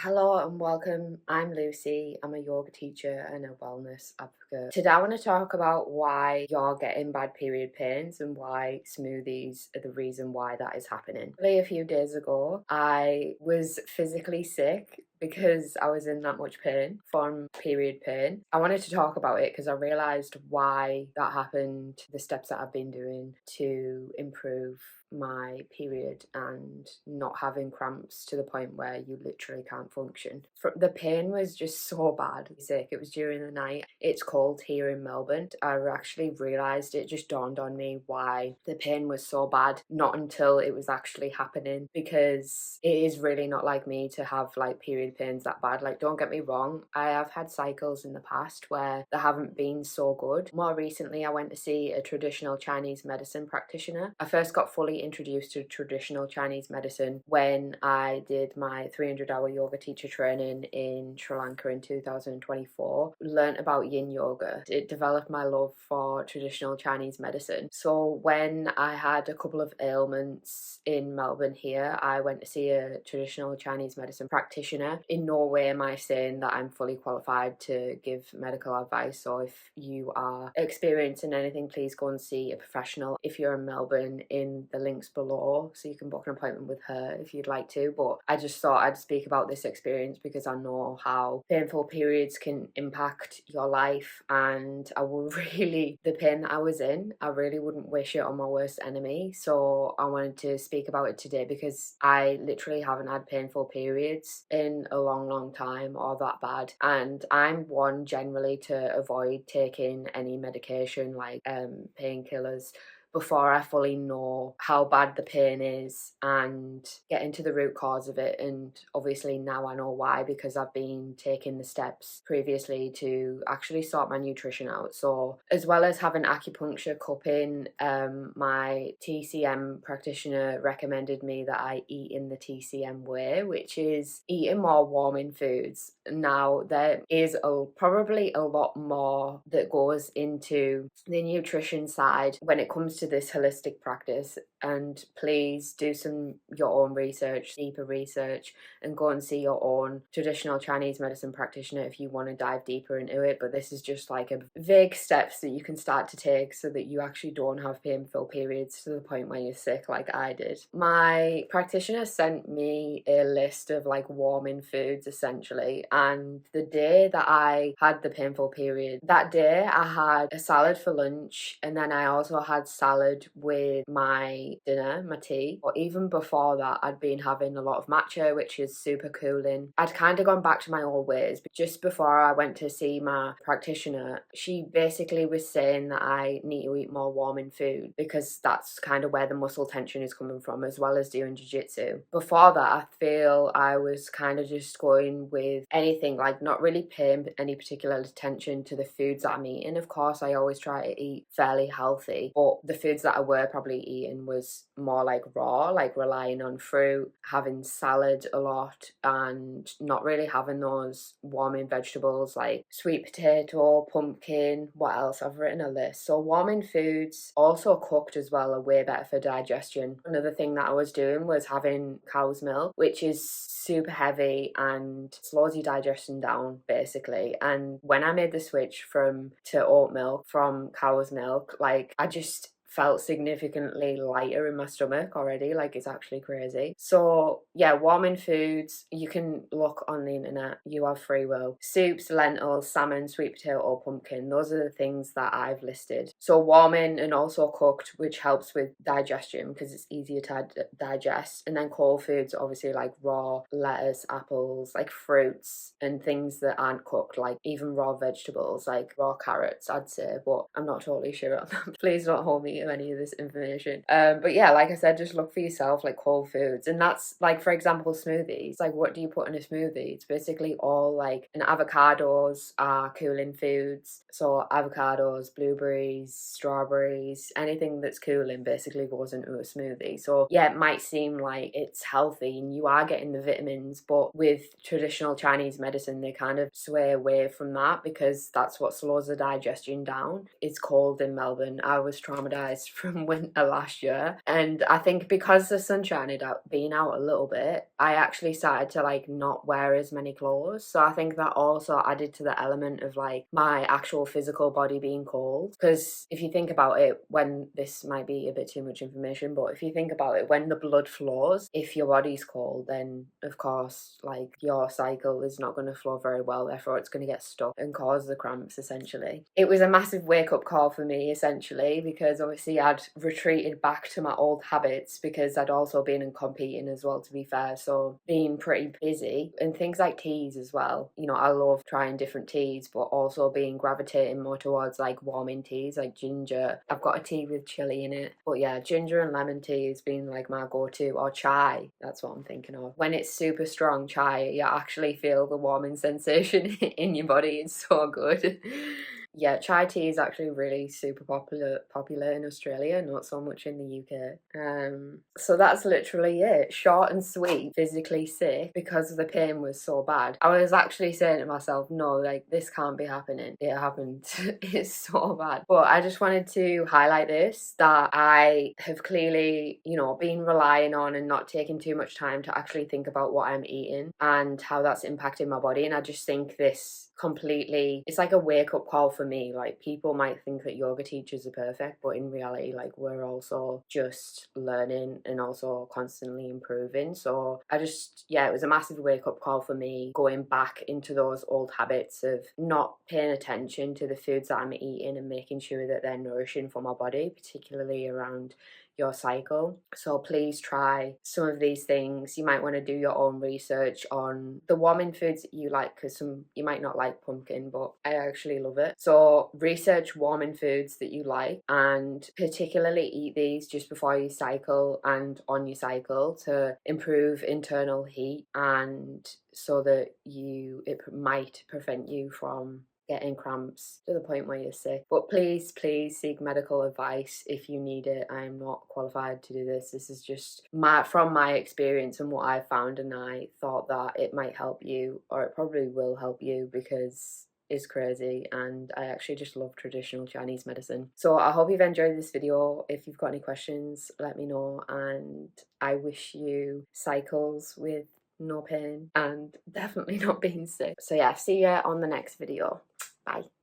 Hello and welcome. I'm Lucy. I'm a yoga teacher and a wellness advocate. Today I want to talk about why you're getting bad period pains and why smoothies are the reason why that is happening. A few days ago, I was physically sick because I was in that much pain from period pain. I wanted to talk about it because I realised why that happened, the steps that I've been doing to improve my period and not having cramps to the point where you literally can't function. The pain was just so bad. Sick. It was during the night. It's cold here in Melbourne. I actually realised, it just dawned on me why the pain was so bad, not until it was actually happening, because it is really not like me to have like period pains that bad. Like, don't get me wrong, I have had cycles in the past where they haven't been so good. More recently, I went to see a traditional Chinese medicine practitioner. I first got fully introduced to traditional Chinese medicine when I did my 300-hour yoga teacher training in Sri Lanka in 2024. Learned about yin yoga. It developed my love for traditional Chinese medicine. So when I had a couple of ailments in Melbourne here, I went to see a traditional Chinese medicine practitioner. In no way am I saying that I'm fully qualified to give medical advice, so if you are experiencing anything, please go and see a professional. If you're in Melbourne, in the links below, so you can book an appointment with her if you'd like to. But I just thought I'd speak about this experience because I know how painful periods can impact your life, and I will really, the pain that I was in, I really wouldn't wish it on my worst enemy. So I wanted to speak about it today because I literally haven't had painful periods in a long time or that bad, and I'm one generally to avoid taking any medication like painkillers before I fully know how bad the pain is and get into the root cause of it. And obviously now I know why, because I've been taking the steps previously to actually sort my nutrition out. So as well as having acupuncture cupping, my TCM practitioner recommended me that I eat in the TCM way, which is eating more warming foods. Now there is probably a lot more that goes into the nutrition side when it comes to this holistic practice, and please do your own research, deeper research, and go and see your own traditional Chinese medicine practitioner if you want to dive deeper into it. But this is just like a vague steps that you can start to take so that you actually don't have painful periods to the point where you're sick like I did. My practitioner sent me a list of like warming foods essentially, and the day that I had the painful period, that day I had a salad for lunch, and then I also had salad with my dinner, my tea. Or even before that, I'd been having a lot of matcha, which is super cooling. I'd kind of gone back to my old ways, but just before I went to see my practitioner, she basically was saying that I need to eat more warming food because that's kind of where the muscle tension is coming from, as well as doing jiu-jitsu. Before that, I feel I was kind of just going with anything, like not really paying any particular attention to the foods that I'm eating. Of course, I always try to eat fairly healthy, but the foods that I were probably eating was more like raw, like relying on fruit, having salad a lot, and not really having those warming vegetables like sweet potato, pumpkin. What else? I've written a list. So warming foods, also cooked as well, are way better for digestion. Another thing that I was doing was having cow's milk, which is super heavy and slows your digestion down basically. And when I made the switch to oat milk from cow's milk, like I just felt significantly lighter in my stomach already. Like, it's actually crazy. So yeah, warming foods, you can look on the internet, you have free will. Soups, lentils, salmon, sweet potato or pumpkin, those are the things that I've listed. So warming and also cooked, which helps with digestion because it's easier to digest. And then cold foods, obviously, like raw lettuce, apples, like fruits and things that aren't cooked, like even raw vegetables, like raw carrots, I'd say, but I'm not totally sure on that. Please don't hold me of any of this information. But yeah, like I said, just look for yourself, like whole foods. And that's like, for example, smoothies. Like, what do you put in a smoothie? It's basically all like, and avocados are cooling foods. So avocados, blueberries, strawberries, anything that's cooling basically goes into a smoothie. So yeah, it might seem like it's healthy and you are getting the vitamins, but with traditional Chinese medicine they kind of sway away from that because that's what slows the digestion down. It's cold in Melbourne. I was traumatized from winter last year, and I think because the sunshine had been out a little bit, I actually started to like not wear as many clothes. So I think that also added to the element of like my actual physical body being cold. Because if you think about it, when this might be a bit too much information, but if you think about it, when the blood flows, if your body's cold, then of course like your cycle is not going to flow very well, therefore it's going to get stuck and cause the cramps essentially. It was a massive wake-up call for me essentially, because obviously I'd retreated back to my old habits because I'd also been in competing as well, to be fair, so being pretty busy. And things like teas as well, you know, I love trying different teas, but also being gravitating more towards like warming teas like ginger. I've got a tea with chili in it, but yeah, ginger and lemon tea has been like my go-to, or chai, that's what I'm thinking of. When it's super strong chai, you actually feel the warming sensation in your body. It's so good. Yeah, chai tea is actually really super popular in Australia, not so much in the UK. So that's literally it. Short and sweet. Physically sick because the pain was so bad. I was actually saying to myself, no, like this can't be happening. It happened. It's so bad. But I just wanted to highlight this, that I have clearly, you know, been relying on and not taking too much time to actually think about what I'm eating and how that's impacting my body. And I just think this completely, it's like a wake-up call for me. Like, people might think that yoga teachers are perfect, but in reality, like, we're also just learning and also constantly improving. So I just, yeah, it was a massive wake-up call for me, going back into those old habits of not paying attention to the foods that I'm eating and making sure that they're nourishing for my body, particularly around your cycle. So please try some of these things. You might want to do your own research on the warming foods that you like, because some you might not like pumpkin, but I actually love it. So research warming foods that you like, and particularly eat these just before you cycle and on your cycle to improve internal heat, and so that it might prevent you from getting cramps to the point where you're sick. But please seek medical advice if you need it. I am not qualified to do this. This is just from my experience and what I found, and I thought that it might help you, or it probably will help you, because it's crazy and I actually just love traditional Chinese medicine. So I hope you've enjoyed this video. If you've got any questions, let me know, and I wish you cycles with no pain and definitely not being sick. So yeah, see you on the next video. Bye.